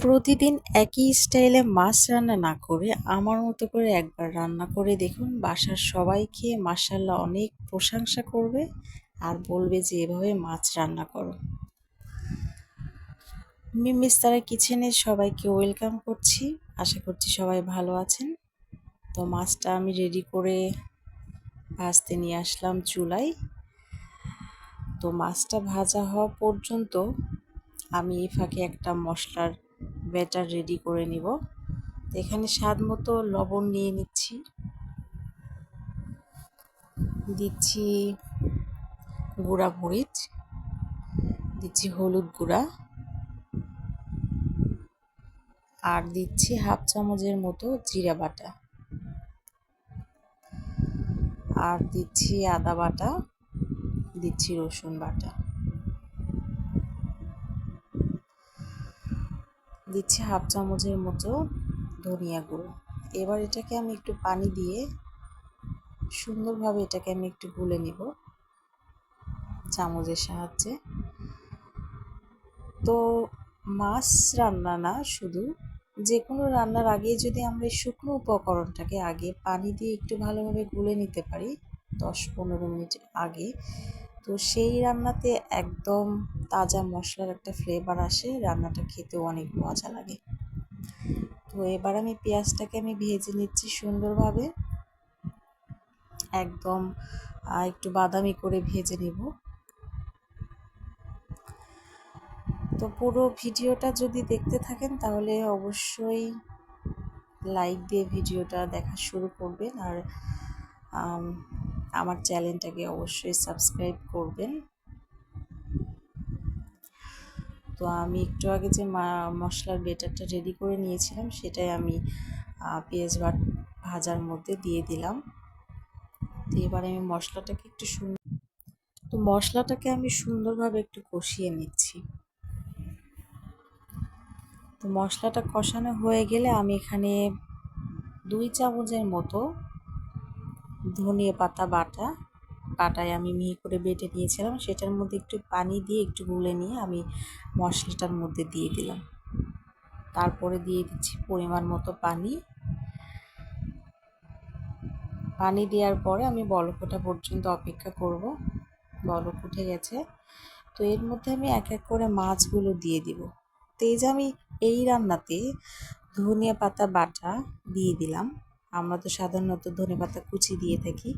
প্রতিদিন একই স্টাইলে মাছ রান্না না করে আমার মতো করে একবার রান্না করে দেখুন, বাসার সবাই খেয়ে মাশাআল্লাহ অনেক প্রশংসা করবে আর বলবে যে এভাবে মাছ রান্না করো। মিস্তারা কিচেনে সবাইকে ওয়েলকাম করছি। আশা করছি সবাই ভালো আছেন। তো মাছটা আমি রেডি করে ভাজতে নিয়ে আসলাম চুলায়। তো মাছটা ভাজা হওয়া পর্যন্ত আমি এই ফাঁকে একটা মশলার ব্যাটার রেডি করে নিব। এখানে স্বাদ মতো লবণ নিয়ে নিচ্ছি, দিচ্ছি গুঁড়া মরিচ, দিচ্ছি হলুদ গুঁড়া, আর দিচ্ছি হাফ চামচের মতো জিরা বাটা, আর দিচ্ছি আদা বাটা, দিচ্ছি রসুন বাটা, দিচ্ছি হাফ চামচের মতো ধনিয়া গুঁড়ো। এবার এটাকে আমি একটু পানি দিয়ে সুন্দরভাবে এটাকে আমি একটু গুলে নিব চামচের সাহায্যে। তো মাছ রান্না না, শুধু যে কোনো রান্নার আগে যদি আমরা এই শুকনো উপকরণটাকে আগে পানি দিয়ে একটু ভালোভাবে গুলে নিতে পারি 10-15 মিনিট আগে, তো সেই রান্নাতে একদম তাজা মশলার একটা ফ্লেভার আসে, রান্নাটা খেতেও অনেক মজা লাগে। তো এবার আমি পেঁয়াজটাকে আমি ভেজে নিচ্ছি সুন্দরভাবে, একদম একটু বাদামি করে ভেজে নিব। তো পুরো ভিডিওটা যদি দেখতে থাকেন তাহলে অবশ্যই লাইক দিয়ে ভিডিওটা দেখা শুরু করবেন, আর আমার চ্যানেলটাকে অবশ্যই সাবস্ক্রাইব করবেন। তো আমি একটু আগে যে মশলার ব্যাটারটা রেডি করে নিয়েছিলাম সেটাই আমি পেঁয়াজ ভাজার মধ্যে দিয়ে দিলাম। তো এবার আমি মশলাটাকে আমি সুন্দরভাবে একটু কষিয়ে নিচ্ছি। তো মশলাটা কষানো হয়ে গেলে আমি এখানে 2 চামচের মতো ধনিয়া পাতা বাটায় আমি মিহি করে বেটে নিয়েছিলাম, সেটার মধ্যে একটু পানি দিয়ে একটু গুলে নিয়ে আমি মশলাটার মধ্যে দিয়ে দিলাম। তারপরে দিয়ে দিচ্ছি পরিমাণ মতো পানি দেওয়ার পরে আমি বলক ওঠা পর্যন্ত অপেক্ষা করব। বলক উঠে গেছে, তো এর মধ্যে আমি এক এক করে মাছগুলো দিয়ে দিব। তো এই যে আমি এই রান্নাতে ধনিয়া পাতা বাটা দিয়ে দিলাম। আমরা তো সাধারণত ধনিয়া পাতা কুচি দিয়ে থাকি,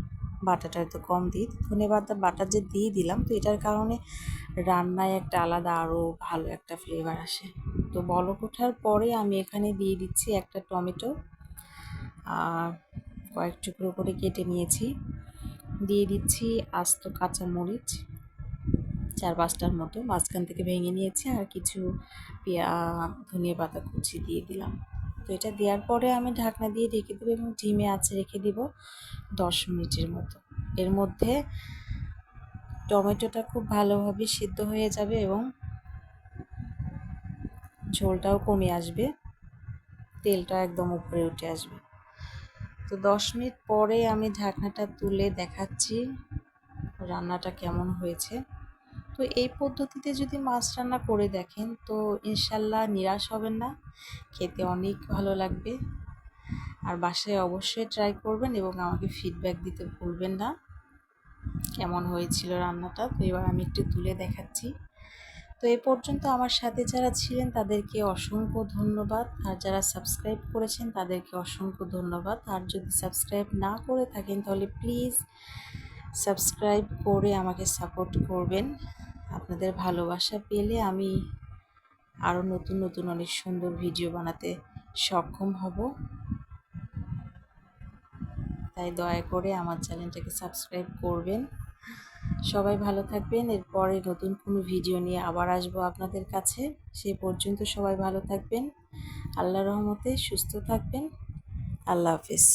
বাটাটা তো কম দিই। ধনিয়া পাতা বাটা যে দিয়ে দিলাম, তো এটার কারণে রান্নায় একটা আলাদা আরও ভালো একটা ফ্লেভার আসে। তো বলক ওঠার পরে আমি এখানে দিয়ে দিচ্ছি একটা টমেটো, কয়েক টুকরো করে কেটে নিয়েছি, দিয়ে দিচ্ছি আস্ত কাঁচামরিচ 4-5টার মতো মাঝখান থেকে ভেঙে নিয়েছি, আর কিছু ধনিয়া পাতা কুচি দিয়ে দিলাম। তো এটা দেওয়ার পরে আমি ঢাকনা দিয়ে ঢেকে দেবো এবং ধিমে আঁচে রেখে দিব 10 মিনিটের মতো। এর মধ্যে টমেটোটা খুব ভালোভাবে সিদ্ধ হয়ে যাবে এবং ঝোলটাও কমে আসবে, তেলটা একদম উপরে উঠে আসবে। তো 10 মিনিট পরে আমি ঢাকনাটা তুলে দেখাচ্ছি রান্নাটা কেমন হয়েছে। তো এই পদ্ধতিতে যদি মাছ রান্না করে দেখেন তো ইনশাল্লাহ নিরাশ হবেন না, খেতে অনেক ভালো লাগবে। আর বাসায় অবশ্যই ট্রাই করবেন এবং আমাকে ফিডব্যাক দিতে ভুলবেন না কেমন হয়েছিল রান্নাটা। তো এবার আমি একটু তুলে দেখাচ্ছি। তো এ পর্যন্ত আমার সাথে যারা ছিলেন তাদেরকে অসংখ্য ধন্যবাদ, আর যারা সাবস্ক্রাইব করেছেন তাদেরকে অসংখ্য ধন্যবাদ। আর যদি সাবস্ক্রাইব না করে থাকেন তাহলে প্লিজ সাবস্ক্রাইব করে আমাকে সাপোর্ট করবেন। আপনাদের ভালোবাসা পেলে আমি আরও নতুন নতুন অনেক সুন্দর ভিডিও বানাতে সক্ষম হব। তাই দয়া করে আমার চ্যানেলটাকে সাবস্ক্রাইব করবেন। সবাই ভালো থাকবেন। এরপরে নতুন কোনো ভিডিও নিয়ে আবার আসবো আপনাদের কাছে। সেই পর্যন্ত সবাই ভালো থাকবেন, আল্লাহর রহমতে সুস্থ থাকবেন। আল্লাহ হাফেজ।